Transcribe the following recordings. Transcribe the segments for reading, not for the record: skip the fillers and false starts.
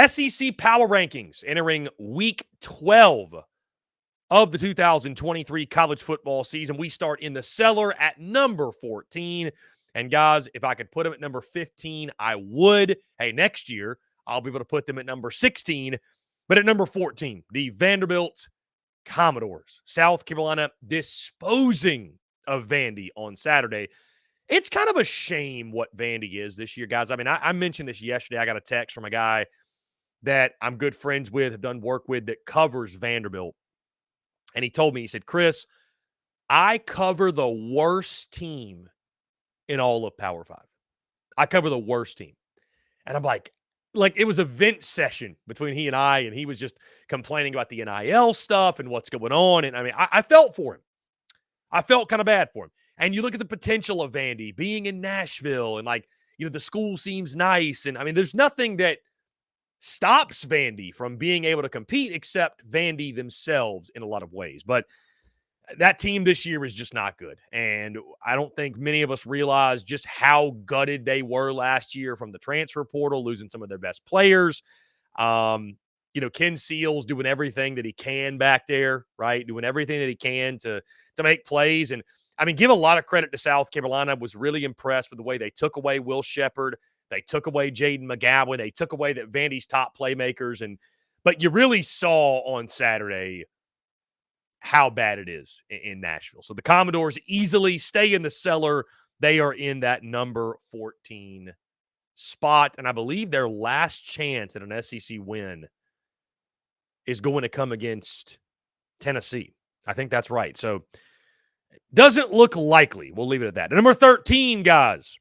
SEC Power Rankings entering Week 12 of the 2023 college football season. We start in the cellar at number 14. And guys, if I could put them at number 15, I would. Hey, next year, I'll be able to put them at number 16. But at number 14, the Vanderbilt Commodores. South Carolina disposing of Vandy on Saturday. It's kind of a shame what Vandy is this year, guys. I mean, I mentioned this yesterday. I got a text from a guy that I'm good friends with, have done work with, that covers Vanderbilt. And he told me, he said, Chris, I cover the worst team in all of Power 5. I cover the worst team. And I'm like it was a vent session between he and he was just complaining about the NIL stuff and what's going on. And I mean, I felt for him. I felt kind of bad for him. And you look at the potential of Vandy being in Nashville and the school seems nice. And I mean, there's nothing that stops Vandy from being able to compete except Vandy themselves in a lot of ways. But that team this year is just not good. And I don't think many of us realize just how gutted they were last year from the transfer portal, losing some of their best players. Ken Seals doing everything that he can back there, right? Doing everything that he can to make plays. And I mean, give a lot of credit to South Carolina. Was really impressed with the way they took away Will Shepherd. They took away Jaden McGowan. They took away Vandy's top playmakers. But you really saw on Saturday how bad it is in Nashville. So the Commodores easily stay in the cellar. They are in that number 14 spot. And I believe their last chance at an SEC win is going to come against Tennessee. I think that's right. So doesn't look likely. We'll leave it at that. Number 13, guys.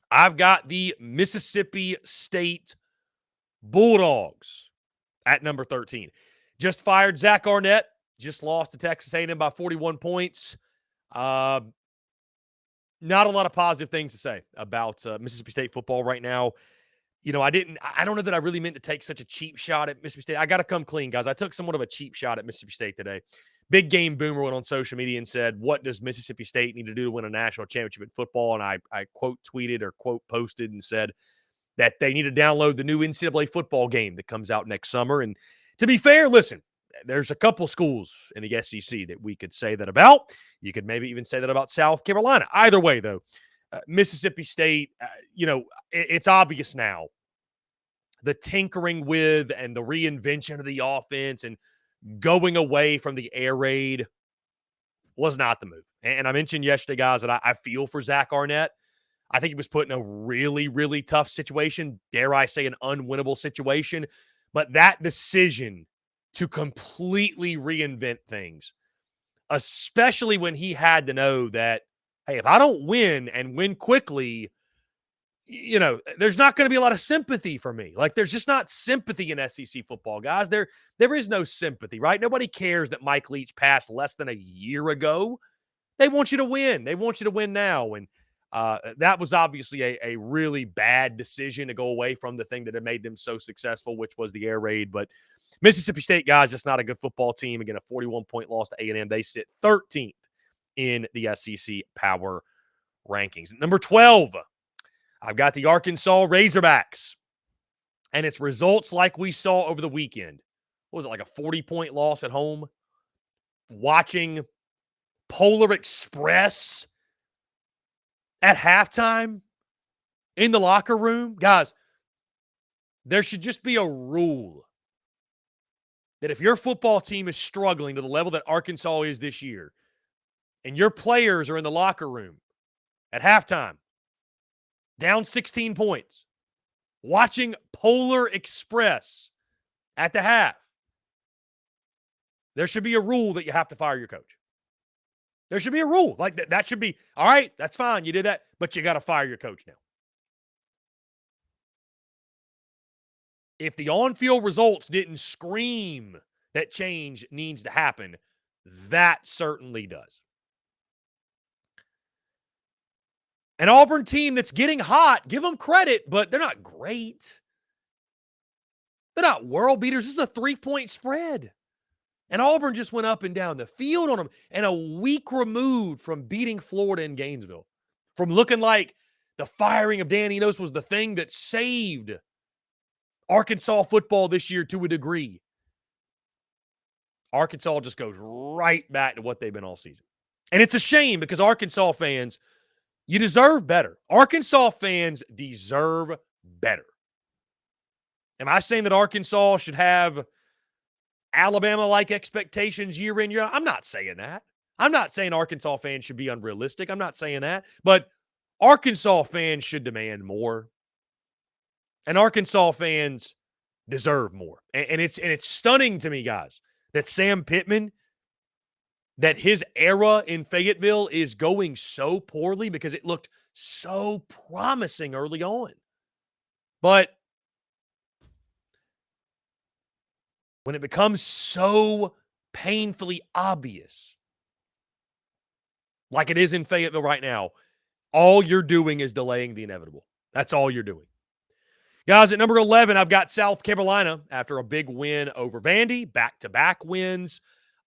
I've got the Mississippi State Bulldogs at number 13. Just fired Zach Arnett. Just lost to Texas A&M by 41 points. Not a lot of positive things to say about Mississippi State football right now. I don't know that I really meant to take such a cheap shot at Mississippi State. I got to come clean, guys. I took somewhat of a cheap shot at Mississippi State today. Big Game Boomer went on social media and said, what does Mississippi State need to do to win a national championship in football? And I quote tweeted or quote posted and said that they need to download the new NCAA football game that comes out next summer. And to be fair, listen, there's a couple schools in the SEC that we could say that about. You could maybe even say that about South Carolina. Either way, though, Mississippi State, it's obvious now. The tinkering with and the reinvention of the offense and going away from the air raid was not the move. And I mentioned yesterday, guys, that I feel for Zach Arnett. I think he was put in a really, really tough situation. Dare I say an unwinnable situation. But that decision to completely reinvent things, especially when he had to know that, hey, if I don't win and win quickly, there's not going to be a lot of sympathy for me. There's just not sympathy in SEC football, guys. There is no sympathy, right? Nobody cares that Mike Leach passed less than a year ago. They want you to win. They want you to win now. And that was obviously a really bad decision to go away from the thing that had made them so successful, which was the air raid. But Mississippi State, guys, just not a good football team. Again, a 41-point loss to A&M. They sit 13th in the SEC Power Rankings. Number 12, I've got the Arkansas Razorbacks. And it's results like we saw over the weekend. What was it, like a 40-point loss at home? Watching Polar Express at halftime in the locker room. Guys, there should just be a rule that if your football team is struggling to the level that Arkansas is this year, and your players are in the locker room at halftime, down 16 points, watching Polar Express at the half, there should be a rule that you have to fire your coach. There should be a rule. That should be, all right, that's fine, you did that, but you got to fire your coach now. If the on-field results didn't scream that change needs to happen, that certainly does. An Auburn team that's getting hot, give them credit, but they're not great. They're not world beaters. This is a 3-point spread. And Auburn just went up and down the field on them, and a week removed from beating Florida in Gainesville, from looking like the firing of Dan Enos was the thing that saved Arkansas football this year to a degree. Arkansas just goes right back to what they've been all season. And it's a shame because Arkansas fans, you deserve better. Arkansas fans deserve better. Am I saying that Arkansas should have Alabama-like expectations year in, year out? I'm not saying that. I'm not saying Arkansas fans should be unrealistic. I'm not saying that. But Arkansas fans should demand more. And Arkansas fans deserve more. And it's stunning to me, guys, that Sam Pittman, that his era in Fayetteville is going so poorly because it looked so promising early on. But when it becomes so painfully obvious, like it is in Fayetteville right now, all you're doing is delaying the inevitable. That's all you're doing. Guys, at number 11, I've got South Carolina after a big win over Vandy, back-to-back wins.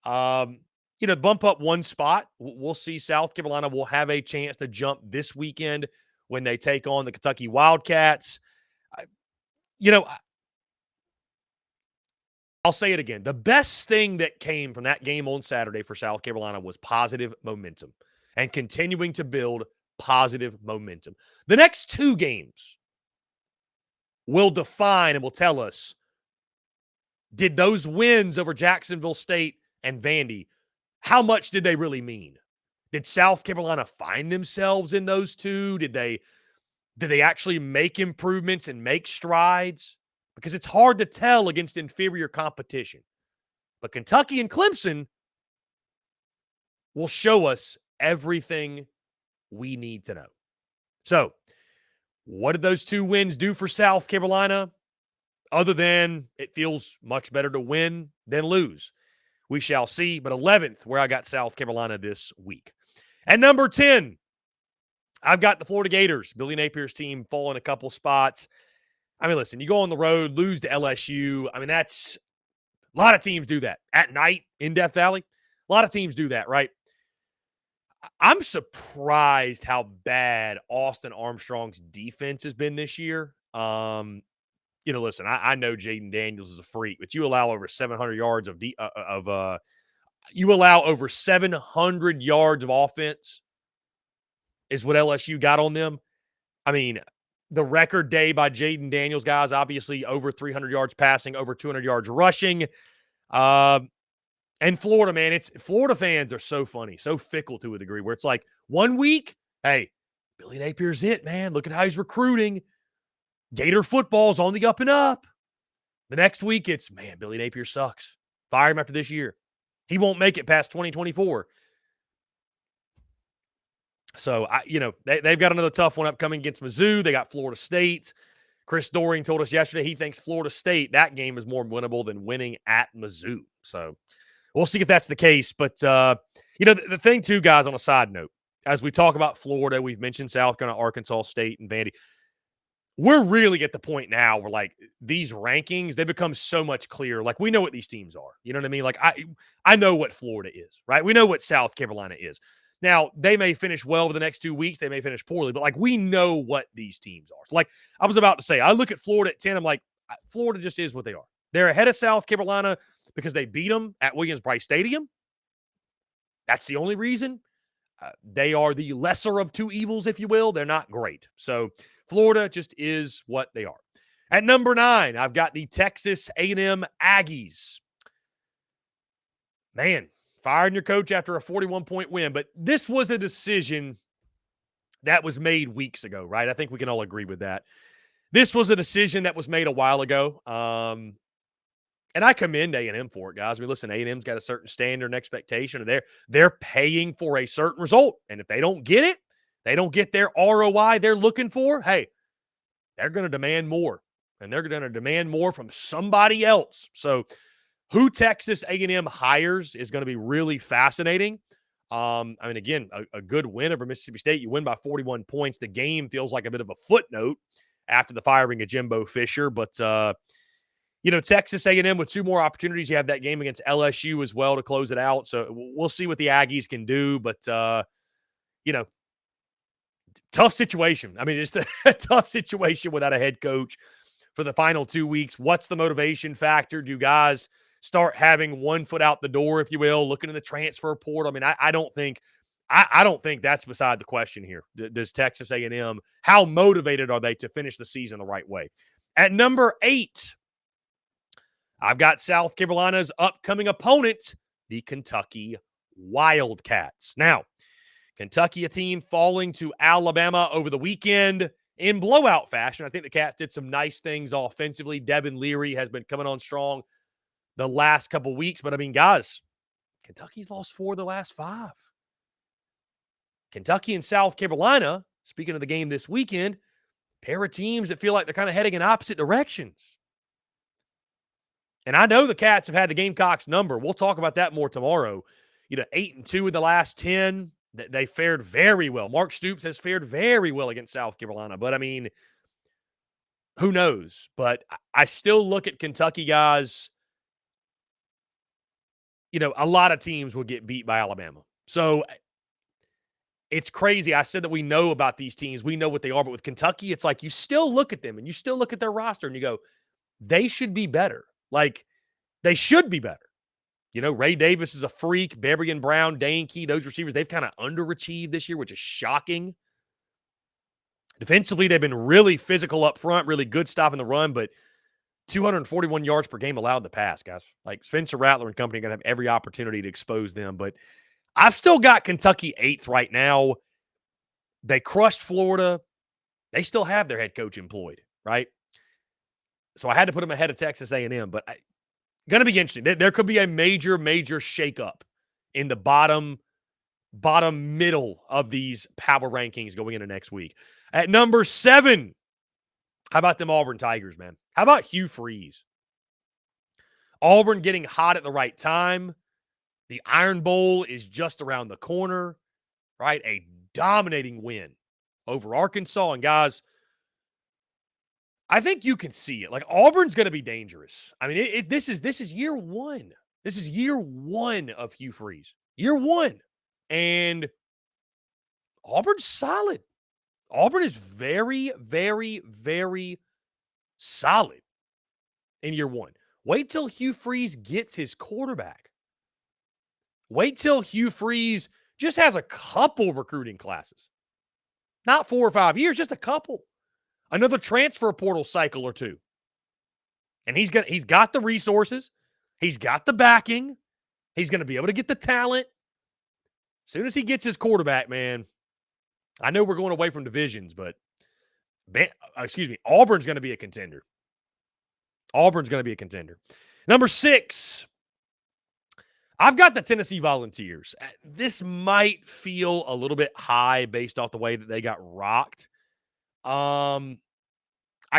Bump up one spot. We'll see. South Carolina will have a chance to jump this weekend when they take on the Kentucky Wildcats. I'll say it again. The best thing that came from that game on Saturday for South Carolina was positive momentum and continuing to build positive momentum. The next two games will define and will tell us, did those wins over Jacksonville State and Vandy, how much did they really mean? Did South Carolina find themselves in those two? Did they actually make improvements and make strides? Because it's hard to tell against inferior competition. But Kentucky and Clemson will show us everything we need to know. So, what did those two wins do for South Carolina? Other than it feels much better to win than lose. We shall see. But 11th, where I got South Carolina this week. At number 10, I've got the Florida Gators. Billy Napier's team falling a couple spots. I mean, listen, you go on the road, lose to LSU. I mean, that's a lot of teams do that. At night in Death Valley, a lot of teams do that, right? I'm surprised how bad Austin Armstrong's defense has been this year. Listen, I know Jaden Daniels is a freak, but you allow over 700 yards you allow over 700 yards of offense is what LSU got on them. I mean, the record day by Jaden Daniels, guys, obviously over 300 yards passing, over 200 yards rushing. And Florida, man, Florida fans are so funny, so fickle to a degree where it's like 1 week, hey, Billy Napier's it, man. Look at how he's recruiting. Gator football's on the up and up. The next week, it's, man, Billy Napier sucks. Fire him after this year. He won't make it past 2024. So, they've got another tough one upcoming against Mizzou. They got Florida State. Chris Doring told us yesterday he thinks Florida State, that game is more winnable than winning at Mizzou. So, we'll see if that's the case. But, the thing, too, guys, on a side note, as we talk about Florida, we've mentioned South Carolina, Arkansas State, and Vandy. We're really at the point now where, like, these rankings, they become so much clearer. Like, we know what these teams are. You know what I mean? Like, I know what Florida is, right? We know what South Carolina is. Now, they may finish well over the next 2 weeks. They may finish poorly. But, like, we know what these teams are. So, like, I was about to say, I look at Florida at 10. I'm like, Florida just is what they are. They're ahead of South Carolina because they beat them at Williams-Brice Stadium. That's the only reason. They are the lesser of two evils, if you will. They're not great. So, Florida just is what they are. At number 9, I've got the Texas A&M Aggies. Man, firing your coach after a 41-point win. But this was a decision that was made weeks ago, right? I think we can all agree with that. This was a decision that was made a while ago. And I commend A&M for it, guys. I mean, listen, A&M's got a certain standard and expectation. And they're paying for a certain result. And if they don't get it, they don't get their ROI they're looking for, hey, they're going to demand more. And they're going to demand more from somebody else. So who Texas A&M hires is going to be really fascinating. Again, a good win over Mississippi State. You win by 41 points. The game feels like a bit of a footnote after the firing of Jimbo Fisher. But, Texas A&M with 2 more opportunities. You have that game against LSU as well to close it out. So we'll see what the Aggies can do. But, tough situation. I mean, just a tough situation without a head coach. for the final 2 weeks. What's the motivation factor? Do guys start having one foot out the door, if you will, looking in the transfer portal? I mean, I don't think I don't think that's beside the question here. Does Texas A&M, how motivated are they to finish the season the right way? At number 8, I've got South Carolina's upcoming opponent, the Kentucky Wildcats. Now, Kentucky, a team falling to Alabama over the weekend in blowout fashion. I think the Cats did some nice things offensively. Devin Leary has been coming on strong the last couple weeks. But, I mean, guys, Kentucky's lost 4 of the last 5. Kentucky and South Carolina, speaking of the game this weekend, pair of teams that feel like they're kind of heading in opposite directions. And I know the Cats have had the Gamecocks number. We'll talk about that more tomorrow. 8-2 in the last 10. They fared very well. Mark Stoops has fared very well against South Carolina. But, I mean, who knows? But I still look at Kentucky, guys. A lot of teams will get beat by Alabama. So, it's crazy. I said that we know about these teams. We know what they are. But with Kentucky, it's like you still look at them and you still look at their roster and you go, they should be better. Like, they should be better. Ray Davis is a freak. Beberian Brown, Dane Key, those receivers, they've kind of underachieved this year, which is shocking. Defensively, they've been really physical up front, really good stopping the run, but 241 yards per game allowed in the pass, guys. Like, Spencer Rattler and company are going to have every opportunity to expose them. But I've still got Kentucky 8th right now. They crushed Florida. They still have their head coach employed, right? So I had to put them ahead of Texas A&M, but going to be interesting. There could be a major, major shakeup in the bottom middle of these power rankings going into next week. At number 7, how about them Auburn Tigers, man? How about Hugh Freeze? Auburn getting hot at the right time. The Iron Bowl is just around the corner, right? A dominating win over Arkansas. And, guys, I think you can see it. Like, Auburn's going to be dangerous. I mean, this is year 1. This is year 1 of Hugh Freeze. Year 1. And Auburn's solid. Auburn is very, very, very solid in year 1. Wait till Hugh Freeze gets his quarterback. Wait till Hugh Freeze just has a couple recruiting classes. Not 4 or 5 years, just a couple. Another transfer portal cycle or 2. And he's got the resources. He's got the backing. He's going to be able to get the talent. As soon as he gets his quarterback, man, I know we're going away from divisions, but Auburn's going to be a contender. Auburn's going to be a contender. Number 6, I've got the Tennessee Volunteers. This might feel a little bit high based off the way that they got rocked. I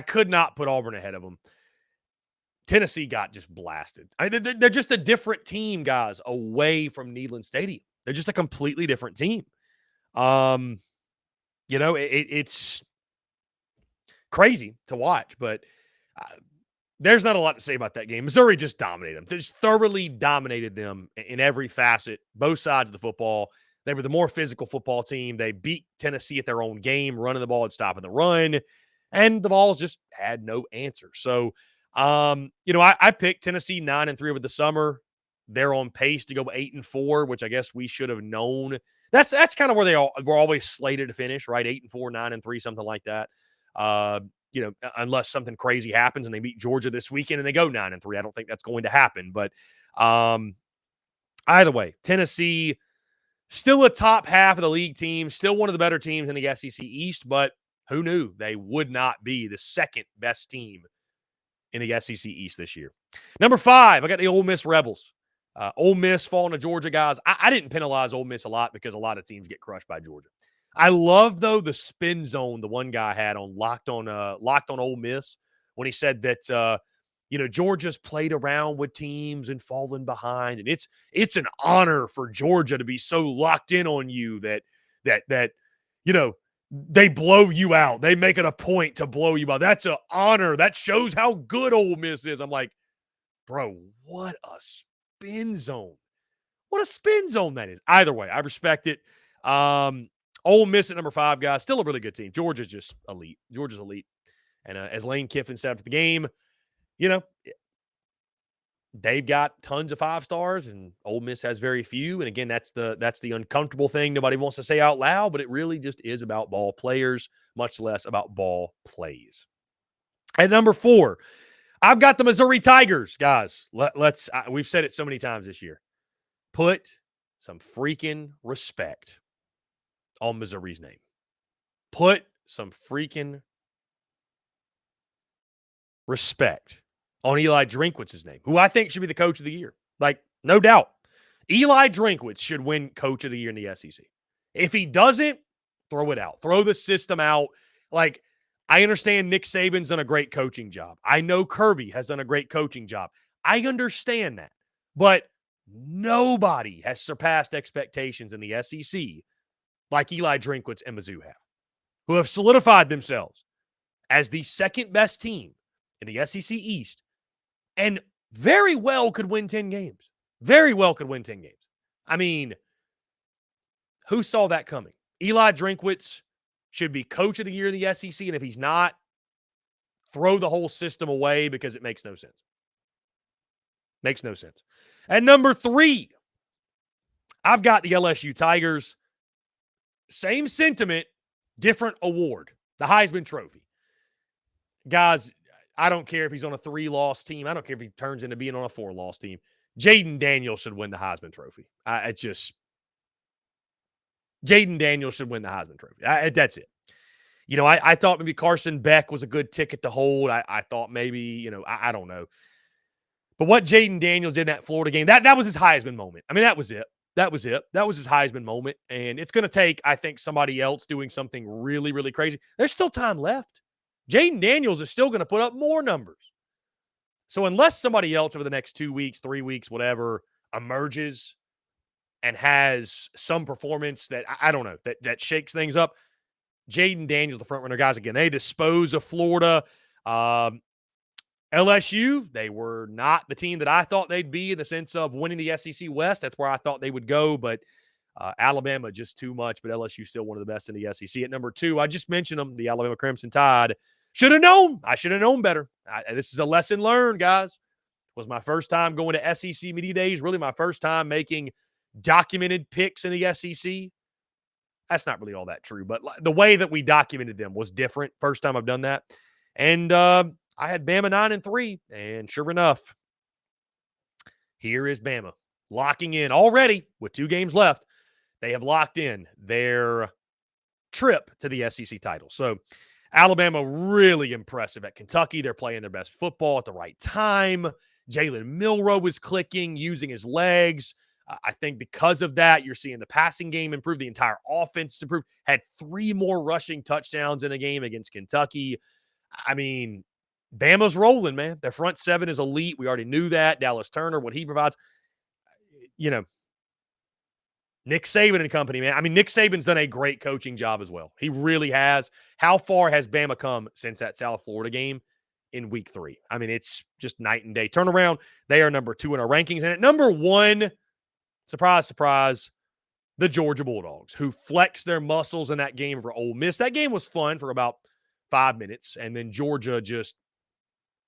could not put Auburn ahead of them. Tennessee got just blasted. They're just a different team, guys, away from Neyland Stadium. They're just a completely different team. It's crazy to watch, but there's not a lot to say about that game. Missouri just dominated them. They just thoroughly dominated them in every facet, both sides of the football. They were the more physical football team. They beat Tennessee at their own game, running the ball and stopping the run, and the Vols just had no answer. So, I picked Tennessee 9-3 over the summer. They're on pace to go 8-4, which I guess we should have known. That's kind of where they were always slated to finish, right? 8-4, 9-3, something like that. Unless something crazy happens and they beat Georgia this weekend and they go 9-3. I don't think that's going to happen. But either way, Tennessee still a top half of the league team, still one of the better teams in the SEC East, but who knew they would not be the second best team in the SEC East this year. Number 5, I got the Ole Miss Rebels. Ole Miss falling to Georgia, guys. I didn't penalize Ole Miss a lot because a lot of teams get crushed by Georgia. I love, though, the spin zone the one guy had on Locked on Ole Miss when he said that Georgia's played around with teams and fallen behind, and it's an honor for Georgia to be so locked in on you that they blow you out. They make it a point to blow you out. That's an honor. That shows how good Ole Miss is. I'm like, bro, what a spin zone. What a spin zone that is. Either way, I respect it. Ole Miss at number 5, guys. Still a really good team. Georgia's just elite. Georgia's elite. And as Lane Kiffin said after the game, you know, they've got tons of 5 stars, and Ole Miss has very few. And again, that's the uncomfortable thing nobody wants to say out loud, but it really just is about ball players, much less about ball plays. At number 4, I've got the Missouri Tigers, guys. We've said it so many times this year. Put some freaking respect on Missouri's name. Put some freaking respect on Eli Drinkwitz's name, who I think should be the coach of the year. Like, no doubt. Eli Drinkwitz should win coach of the year in the SEC. If he doesn't, throw it out. Throw the system out. Like, I understand Nick Saban's done a great coaching job. I know Kirby has done a great coaching job. I understand that. But nobody has surpassed expectations in the SEC like Eli Drinkwitz and Mizzou have, who have solidified themselves as the second best team in the SEC East and very well could win 10 games. Very well could win 10 games. I mean, who saw that coming? Eli Drinkwitz should be coach of the year in the SEC, and if he's not, throw the whole system away because it makes no sense. Makes no sense. At number 3, I've got the LSU Tigers. Same sentiment, different award. The Heisman Trophy. Guys, I don't care if he's on a 3-loss team. I don't care if he turns into being on a 4-loss team. Jaden Daniels should win the Heisman Trophy. Jaden Daniels should win the Heisman Trophy. That's it. You know, I thought maybe Carson Beck was a good ticket to hold. I thought maybe, you know, I don't know. But what Jaden Daniels did in that Florida game, that was his Heisman moment. I mean, that was it. That was it. That was his Heisman moment. And it's going to take, I think, somebody else doing something really, really crazy. There's still time left. Jaden Daniels is still going to put up more numbers. So unless somebody else over the next 2 weeks, 3 weeks, whatever, emerges and has some performance that, I don't know, that shakes things up, Jaden Daniels, the front runner. Guys, again, they dispose of Florida. LSU, they were not the team that I thought they'd be in the sense of winning the SEC West. That's where I thought they would go, but Alabama just too much, but LSU still one of the best in the SEC. At number 2, I just mentioned them, the Alabama Crimson Tide. Should have known. I should have known better. This is a lesson learned, guys. It was my first time going to SEC Media Days, really my first time making documented picks in the SEC. That's not really all that true, but the way that we documented them was different. First time I've done that. And I had Bama 9-3, and sure enough, here is Bama locking in already with 2 games left. They have locked in their trip to the SEC title. So Alabama really impressive at Kentucky. They're playing their best football at the right time. Jalen Milroe was clicking, using his legs. I think because of that, you're seeing the passing game improve. The entire offense improved. Had 3 more rushing touchdowns in a game against Kentucky. I mean, Bama's rolling, man. Their front 7 is elite. We already knew that. Dallas Turner, what he provides. You know, Nick Saban and company, man. I mean, Nick Saban's done a great coaching job as well. He really has. How far has Bama come since that South Florida game in week 3? I mean, it's just night and day turnaround. They are number 2 in our rankings. And at number 1, surprise, surprise, the Georgia Bulldogs, who flexed their muscles in that game for Ole Miss. That game was fun for about 5 minutes, and then Georgia just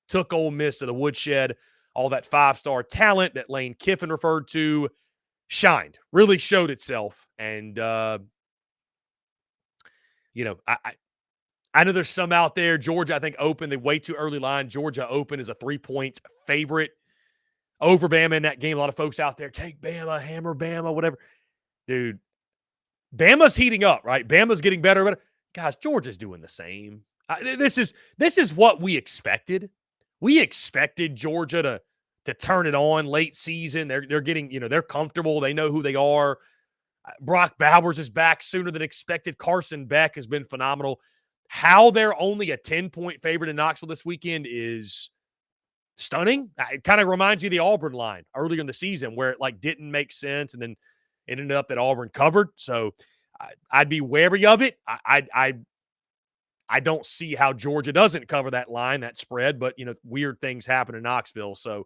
took Ole Miss to the woodshed. All that 5-star talent that Lane Kiffin referred to shined, really showed itself. And, you know, I know there's some out there. Georgia, I think, opened the way too early line. Georgia opened as a 3-point favorite over Bama in that game. A lot of folks out there, take Bama, hammer Bama, whatever. Dude, Bama's heating up, right? Bama's getting better and better. Guys, Georgia's doing the same. This is what we expected. We expected Georgia to turn it on late season. They're getting, you know, they're comfortable. They know who they are. Brock Bowers is back sooner than expected. Carson Beck has been phenomenal. How they're only a 10-point favorite in Knoxville this weekend is stunning. It kind of reminds you of the Auburn line earlier in the season where it like didn't make sense, and then it ended up that Auburn covered. So I'd be wary of it. I don't see how Georgia doesn't cover that line, that spread, but, you know, weird things happen in Knoxville. So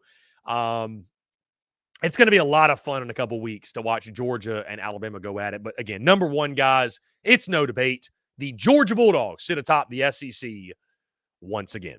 it's going to be a lot of fun in a couple weeks to watch Georgia and Alabama go at it. But again, number 1, guys, it's no debate. The Georgia Bulldogs sit atop the SEC once again.